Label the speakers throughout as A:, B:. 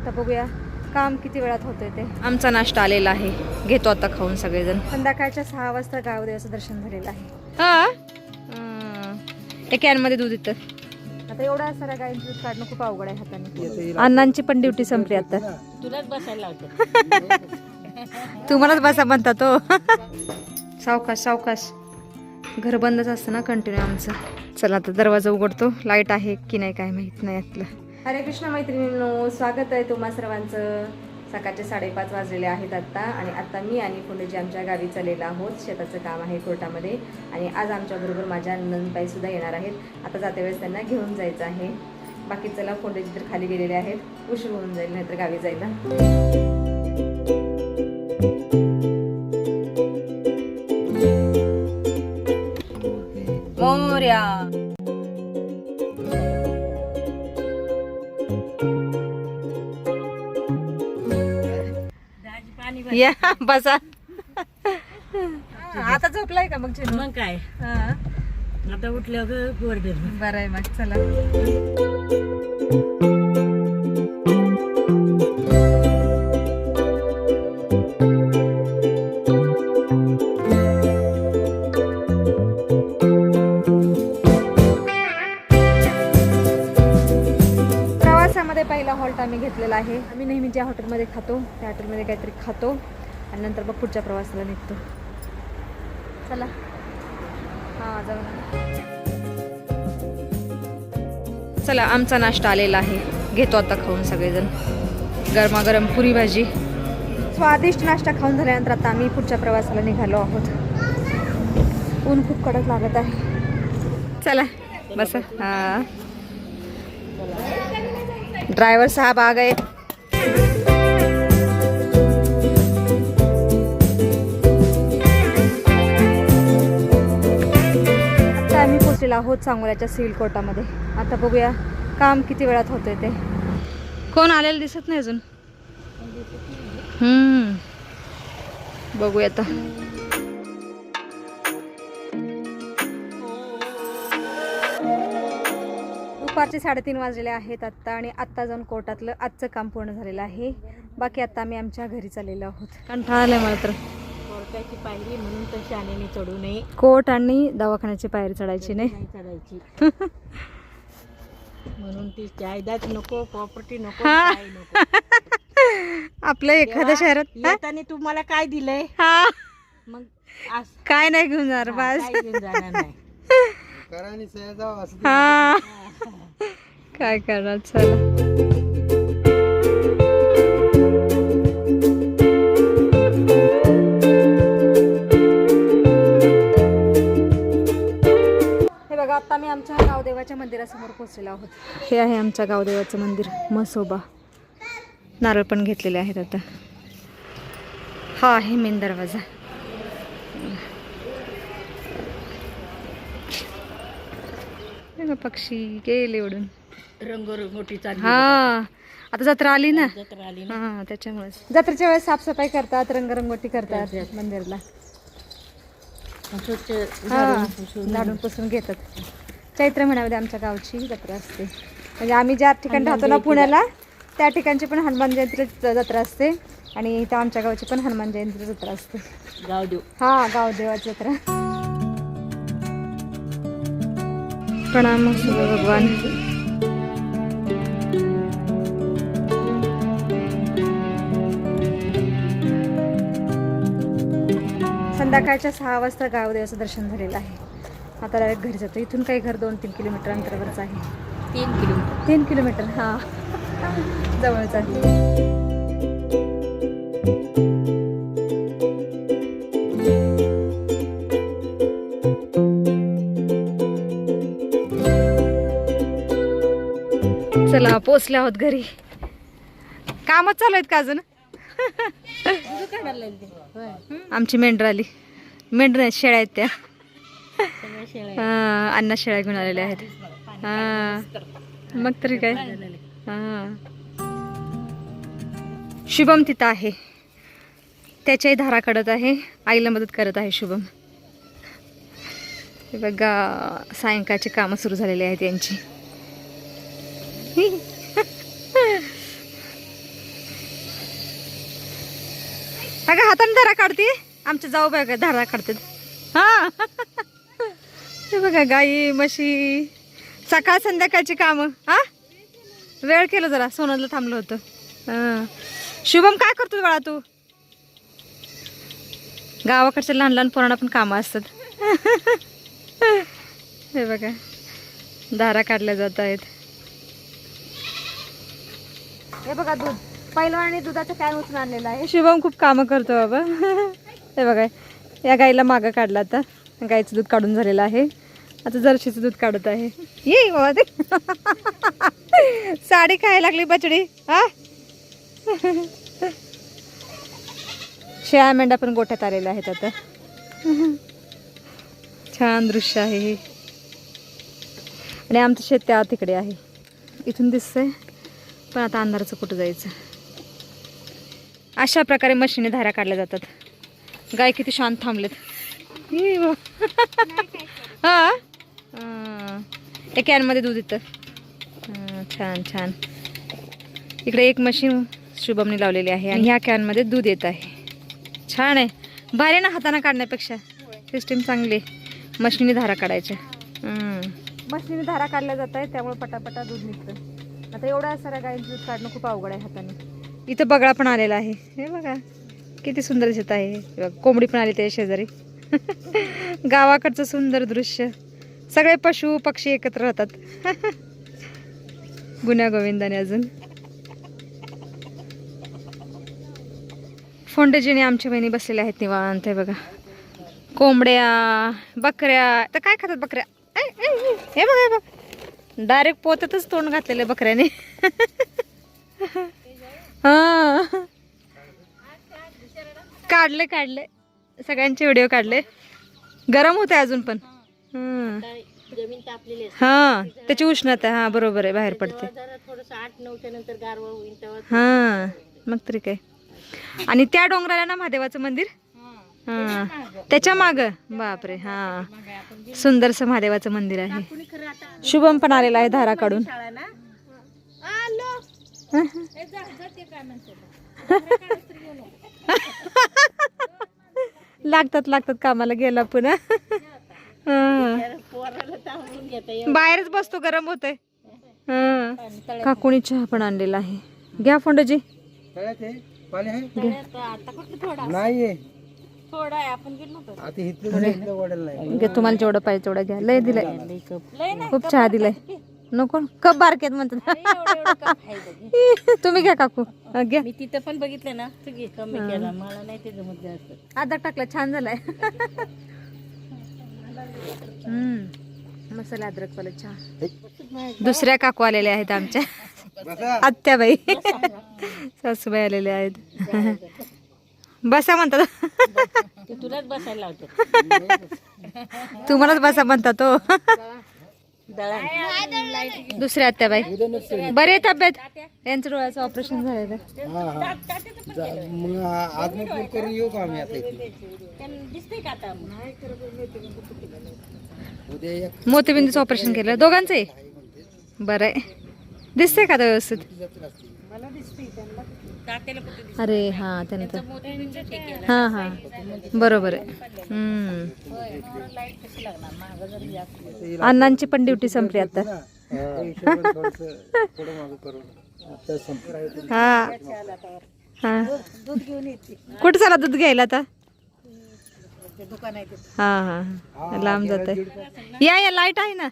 A: आता बघूया काम किती वेळात होतंय ते. आमचा नाश्ता आलेला आहे, घेतो आता खाऊन सगळेजण. संध्याकाळच्या 6 वाजता गावदेवाचं दर्शन झालेलं आहे. हा एक कॅन मध्ये दूध येतं. आता एवढा सारा गायींचं दूध काढणं खूप अवघड आहे हाताने. अण्णांची पण ड्युटी संपली आता.
B: तुलाच बसायला लावतो.
A: तुम्हालाच बसा म्हणतात तो. सावकाश सावकाश, घर बंदच असतं ना कंटिन्यू आमचं. चला आता दरवाजा उघडतो, लाईट आहे की नाही काय माहित नाही यातलं. हरे कृष्ण मैत्रिणींनो, स्वागत आहे तुम्हा सर्वांचं. सकाळचे 5:30 वाजलेले आहेत आत्ता. आणि आत्ता मी आणि पुंडजी आमच्या गावी चाललेलो आहोत. शेताचं काम आहे कोर्टामध्ये. आणि आज आमच्याबरोबर माझ्या नंदबाई सुद्धा येणार आहेत. आता जाते वेळेस त्यांना घेऊन जायचं आहे. बाकी चला, पुंडजी तर खाली गेलेले आहेत, उशीर होऊन जाईल नाहीतर गावी जायला. मोरया या बसा. आता झोपलाय का मग?
B: मग काय, आता उठल्यावर
A: बरं आहे मग. चला पहिला हॉल्ट आम्ही घेतलेला आहे. आम्ही नेहमी ज्या हॉटेलमध्ये खातो त्या हॉटेलमध्ये काहीतरी खातो आणि नंतर मग पुढच्या प्रवासाला निघतो. चला जाऊ. चला आमचा नाश्ता आलेला आहे, घेतो आता खाऊन सगळेजण. गरमागरम पुरी भाजी, स्वादिष्ट नाश्ता खाऊन झाल्यानंतर आता आम्ही पुढच्या प्रवासाला निघालो आहोत. ऊन खूप कडक लागत आहे. चला बस. ड्राइवर साहब आ गए. आता आम्ही पोहोचलेलो आहोत सांगोल्याच्या सिव्हिल कोर्टामध्ये. आता बघूया काम किती वेळात होतंय ते. कोण आलेलं दिसत नाही अजून. बघूया आता. दुपारचे 3:30 वाजलेले आहेत आत्ता. आणि आत्ता जाऊन कोर्टातलं आजचं काम पूर्ण झालेलं आहे. बाकी आता आम्ही आमच्या घरी चाललेलो आहोत. कंटाळा आलाय मला तर.
B: कोर्टाची पायरी म्हणून तर शानेने चढू नये.
A: कोर्ट आणि दवाखान्याची पायरी चढायची नाही.
B: चढायची म्हणून ती जायदाद नको, प्रॉपर्टी नको, काय नको.
A: आपल्या एखाद्या शहरात
B: येताना तुम्हाला काय दिलंय? मग
A: काय नाही घेऊन जाणार बस.
B: घेऊन जाणार नाही.
A: काय करणार. चला हे बघा, आता मी आमच्या गावदेवाच्या मंदिरासमोर पोहोचलेलो आहोत. हे आहे आमच्या गावदेवाचं मंदिर म्हसोबा. नारळ पण घेतलेले आहेत आता. हा आहे मेन दरवाजा. पक्षी गेले उडून.
B: रंगरंगोटी चालली.
A: आता जत्रा आली ना.
B: जत्रा आली ना.
A: त्याच्यामुळे जत्रेच्या वेळेस साफसफाई करतात, रंगरंगोटी करतात मंदिरला. झाडून पुसून घेतात. चैत्र महिन्यामध्ये आमच्या गावची जत्रा असते. म्हणजे आम्ही ज्या ठिकाणी राहतो ना पुण्याला, त्या ठिकाणची पण हनुमान जयंती जत्रा असते. आणि इथं आमच्या गावची पण हनुमान जयंती जत्रा असते.
B: गावदेव.
A: गावदेवाची जत्रा. प्रणाम सूर्य भगवान. संध्याकाळच्या 6 वाजता गावदेवाचं दर्शन झालेलं आहे. आता डायरेक्ट घरी जातो. इथून काही घर 2-3 किलोमीटर अंतरावरच आहे. 3 किलोमीटर. जवळच आहे. चला पोचले आहोत घरी. कामच चालू आहेत का अजून? आमची मेंढर आली. मेंढर नाही, शेळ्या आहेत त्या. अण्णा शेळ्या घेऊन आलेल्या आहेत. मग तरी काय. शुभम तिथं आहे, त्याच्याही धारा काढत आहे, आईला मदत करत आहे शुभम. हे बघा सायंकाळची कामं सुरू झालेली आहेत यांची. अगं हाताने धारा काढते आमच्या जाऊ बघा धारा काढतात. हा हे बघा गाई म्हशी सकाळ संध्याकाळची कामं. हा वेळ केलं जरा सोनाला थांबलं होतं. हा शुभम काय करतो बाळा तू? गावाकडच्या लहान लहान पोरांना पण कामं असतात. हे बघा धारा काढल्या जात आहेत. हे बघा दूध पहिलवानी दुधाचं कॅन उचलून आणलेलं आहे. शुभम खूप कामं करतो बाबा. हे बघा या गाईला मागं काढलं आता. गाईचं दूध काढून झालेलं आहे. आता जर्शीचं दूध काढत आहे. ये बाबा ते साडी खायला लागली बचडी. हा शेळ्या मेंढ्या पण गोठ्यात आलेल्या आहेत आता. छान दृश्य आहे हे. आणि आमचं शेत त्या तिकडे आहे. इथून दिसतंय पण आता अंधाराचं कुठं जायचं. अशा प्रकारे मशीने धारा काढल्या जातात. गाय किती शांत थांबलेत. हा एक कॅनमध्ये दूध येतं. छान छान. इकडे एक मशीन शुभमने लावलेली आहे आणि ह्या कॅनमध्ये दूध येत आहे. छान आहे. भारी ना हाताने काढण्यापेक्षा. सिस्टीम चांगली. मशीने धारा काढायच्या. मशीने धारा काढल्या जात आहे त्यामुळे पटापटा दूध निघतं. आता एवढ्या साऱ्या गायींचं दूध काढणं खूप अवघड आहे हाताने. इथं बगळा पण आलेला आहे. हे बघा किती सुंदर दिसत आहे. कोंबडी पण आली त्या शेजारी. गावाकडचं सुंदर दृश्य. सगळे पशु पक्षी एकत्र राहतात. गुण्या गोविंदाने. अजून फोंडेजीने आमच्या बहिणी बसलेल्या आहेत निवांत. हे बघा कोंबड्या बकऱ्या तर काय खातात बकऱ्या. हे बघा हे बघ डायरेक्ट पोत्यातच तोंड घातलेलं बकऱ्याने. हा काढले काढले सगळ्यांचे व्हिडिओ काढले. गरम होते अजून पण.
B: जमीन तापलेली
A: हा त्याची उष्णता. हा बरोबर आहे बाहेर पडते.
B: थोडस 8-9च्या नंतर गारवा होईल तेव्हा.
A: हा मग तरी काय. आणि त्या डोंगराला ना महादेवाचं मंदिर. हा त्याच्या माग बापरे. हा सुंदरसं महादेवाचं मंदिर आहे. शुभम पण आलेला आहे धारा काढून. लागतात लागतात कामाला गेला पुन्हा. बाहेरच बसतो गरम होतंय. काकुणी चहा पण आणलेला आहे. घ्या फोंडजी. तुम्हाला जेवढं पाहिजे तेवढं घ्या. लय दिलंय खूप चहा दिलाय. नको कप बारकेत म्हणतात. तुम्ही घ्या काकू घ्या.
B: मी तिथं पण बघितले ना तुझी कमी केला. मला नाही ते जमत जास्त.
A: आदर टाकला छान झालाय. मसाला अद्रक वाला चहा. दुसऱ्या काकू आलेल्या आहेत आमच्या. आत्याबाई सासूबाई आलेल्या आहेत. बसा म्हणतात.
B: तुलाच बसायला लावतो.
A: तुम्हालाच बसा म्हणतात तो. दुसऱ्या आत्याबाई बरे तब्येत. यांचं डोळ्याचं ऑपरेशन झालेलं. मोतीबिंदूचं ऑपरेशन केलं दोघांचंही. बरं आहे. दिसतंय का व्यवस्थित. अरे हा त्यानंतर हा हा बरोबर आहे. अण्णांची पण ड्युटी संपली आता. हा हा कुठं चला दूध घ्यायला आता. हा हा लांब जात आहे. या लाईट आहे ना.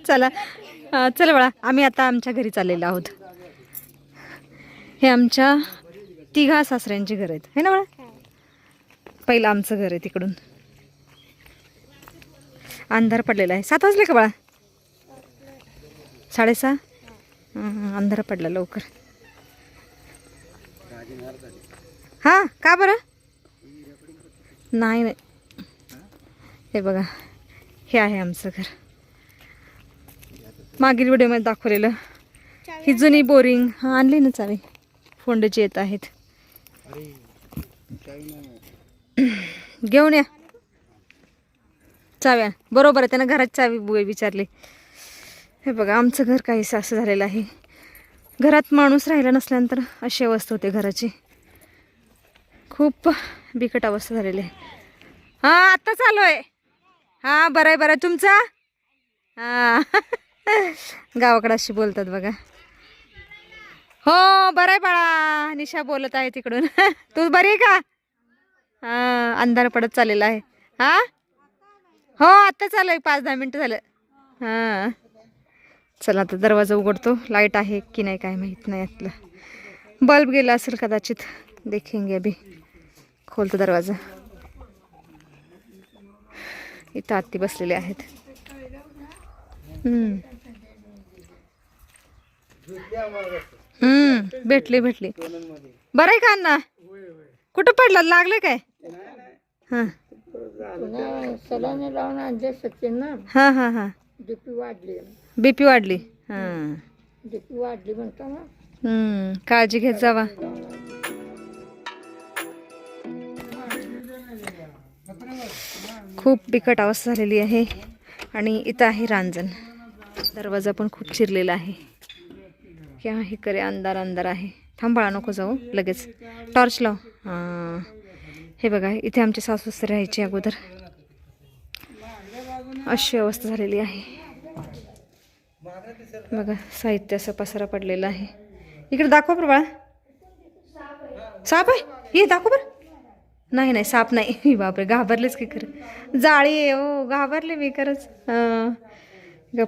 A: चला चला बाळा आम्ही आता आमच्या घरी चाललेलो आहोत. हे आमच्या तिघा सासऱ्यांची घर आहेत. है ना बाळा. पहिलं आमचं घर आहे तिकडून. अंधार पडलेला आहे. 7 वाजले का बाळा. 6:30. अंधार पडला लवकर. हा का बरं. नाही नाही हे बघा हे आहे आमचं घर. मागील व्हिडिओमध्ये दाखवलेलं. ही जुनी बोरिंग. हा आणली ना चावी. फोंडेची येत आहेत. घेऊन या चाव्या. बरोबर आहे त्यानं घरात चावी विचारली. हे बघा आमचं घर काहीसं असं झालेलं आहे. घरात माणूस राहिला नसल्यानंतर अशी अवस्था होते घराची. खूप बिकट अवस्था झालेली आहे. हां आत्ता चालू आहे. हां बरं आहे बरं आहे तुमचा. हां गावाकडे अशी बोलतात बघा. हो बरं आहे बाळा. निशा बोलत आहे तिकडून. तू बरी आहे का? हां अंधार पडत चाललेला आहे. हां हो आत्ता चालू आहे 5-10 मिनटं झालं. हां चला आता दरवाजा उघडतो. लाईट आहे की नाही काय माहीत नाही यातलं. बल्ब गेला असेल कदाचित. देखेंगे अभी. खोलतो दरवाजा. इथं आत्ती बसलेले आहेत. भेटली बरं आहे का अण्णा? कुठं पडला लागलं काय? हां
B: सलाने लावून आणले सचिन ना.
A: हां हां हां बीपी वाढली. हां
B: डीपी वाढली म्हणतो ना.
A: काळजी घेत जावा. खूप बिकट अवस्था झालेली आहे. आणि इथं आहे रांजण. दरवाजा पण खूप चिरलेला आहे. क्या हे करे अंधार अंधार आहे. थांबाळा नको जाऊ लगेच. टॉर्च लाव. हां हे बघा इथे आमचे सासू सासरे राहायचे अगोदर. अशी अवस्था झालेली आहे बघा. साहित्य असं पसारा पडलेला आहे. इकडे दाखव बरं बाळा. साप आहे ये दाखव बरं. नाही नाही साप नाही. बापरे घाबरलेच की खरं. जाळी आहे हो घाबरले मी खरंच.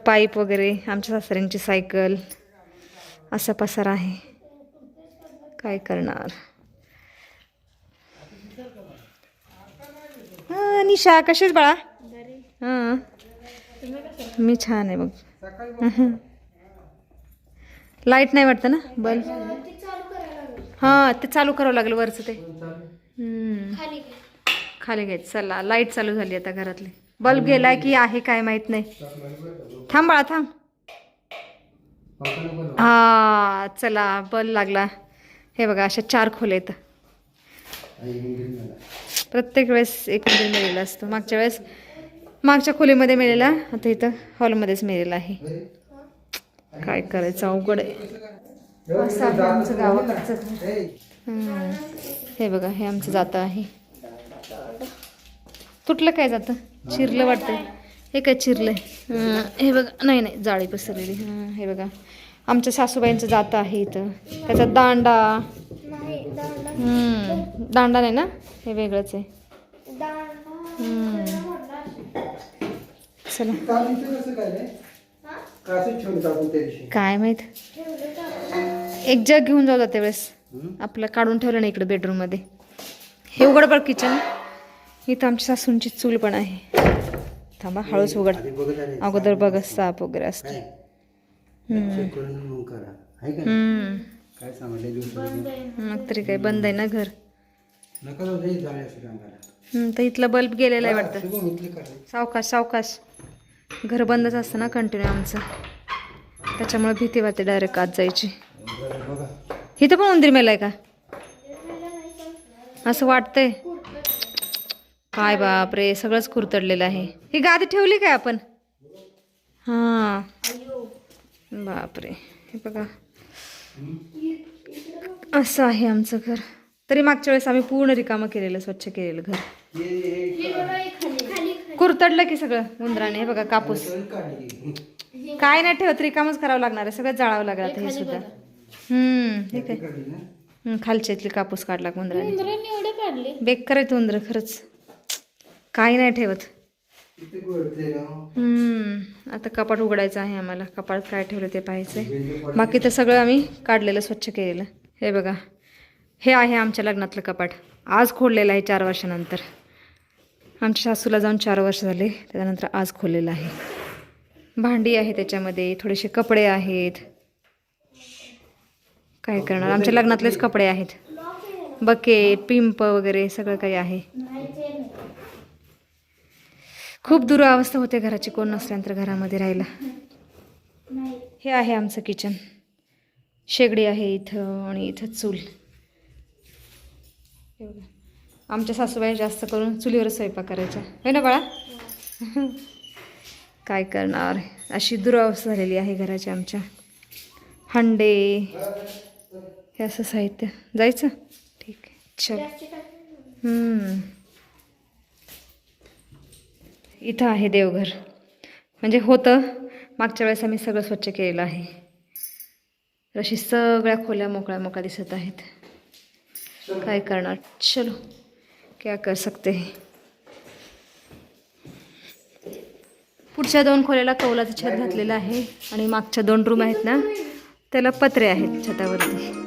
A: पाईप वगैरे आमच्या सासऱ्यांची सायकल असा पसारा आहे. काय करणार. हां निशा कशीच बाळा? हां मी छान आहे बघ. लाईट नाही वाटतं ना बल्ब. हां ते चालू करावं लागलं वरचं ते. खाली घ्यायचं. चला लाईट चालू झाली आता घरातली. बल्ब गेलाय की आहे काय माहित नाही. थांब बाळा थांब. हा चला बल्ब लागला. हे बघा अशा 4 खोल्या आहेत. प्रत्येक वेळेस एक मिळेला असतो. मागच्या वेळेस मागच्या खोलीमध्ये मिळेला. आता इथं हॉलमध्येच मिळेला आहे. काय करायचं अवघड आहे. असं आहे आमचं गावाकडचं. हे बघा हे आमचं जातं आहे. तुटलं काय जातं? चिरलं वाटतं. हे काय चिरलंय? हे बघा नाही नाही जाळी पसरलेली. हे बघा आमच्या सासूबाईंचं जातं आहे इथं. त्याचा दांडा. दांडा नाही ना हे वेगळंच आहे. चला काय माहित. एक जग घेऊन जाऊ जाते वेळेस. आपलं काढून ठेवलं नाही इकडे बेडरूम मध्ये. हे उघड बघ किचन. इथं आमच्या सासूंची चूल पण आहे. थांबा हळूच उघड. अगोदर बघ साप वगैरे असते. मग तरी काय बंद आहे ना घर. तर इथला बल्ब गेलेला आहे वाटतं. सावकाश सावकाश. घर बंदच असतं ना कंटिन्यू आमचं. त्याच्यामुळे भीती वाटते डायरेक्ट आत जायची. इथं पण उंदीर मेलाय का असं वाटतंय. काय बापरे सगळंच कुरतडलेलं आहे. ही गादी ठेवली काय आपण? हां बापरे हे बघा असं आहे आमचं घर. तरी मागच्या वेळेस आम्ही पूर्ण रिकामं केलेलं स्वच्छ केलेलं घर. कुरतडलं की सगळं उंदराने. हे बघा कापूस काय नाही ठेवत. रिकामच करावं लागणार आहे. सगळं जाळावं लागणार हे सुद्धा. हे काय खालच्यातली कापूस काढला उंदराने. बेकार आहे उंदर खरंच. काही नाही ठेवत. आता कपाट उघडायचं आहे आम्हाला. कपाट काय ठेवलं ते पाहायचंय. बाकी तर सगळं आम्ही काढलेलं स्वच्छ केलेलं. हे बघा हे आहे आमच्या लग्नातलं कपाट. आज खोललेलं आहे 4 वर्षानंतर. आमच्या सासूला जाऊन 4 वर्ष झाले. त्याच्यानंतर आज खोललेलं आहे. भांडी आहे त्याच्यामध्ये. थोडेसे कपडे आहेत. काय करणार आमच्या लग्नातलेच कपडे आहेत. बकेट पिंप वगैरे सगळं काही आहे. खूप दुरावस्था होते घराची कोण नसल्यानंतर घरामध्ये राहायला. हे आहे आमचं किचन. शेगडी आहे इथं आणि इथं चूल. आमच्या सासूबाई जास्त करून चुलीवर स्वयंपाक करायच्या है ना बाळा. काय करणार अशी दुरावस्था झालेली आहे घराची आमच्या. हंडे, हे असं साहित्य. जायचं? ठीक आहे, चल. इथं आहे देवघर, म्हणजे होतं. मागच्या वेळेस आम्ही सगळं स्वच्छ केलेलं आहे. अशी सगळ्या खोल्या मोकळ्या मोकळ्या दिसत आहेत. काय करणार, चलो क्या कर सकते हैं. पुढच्या 2 खोल्याला कौलाचं छत घातलेलं आहे आणि मागच्या 2 रूम आहेत ना, त्याला पत्रे आहेत छतावरती.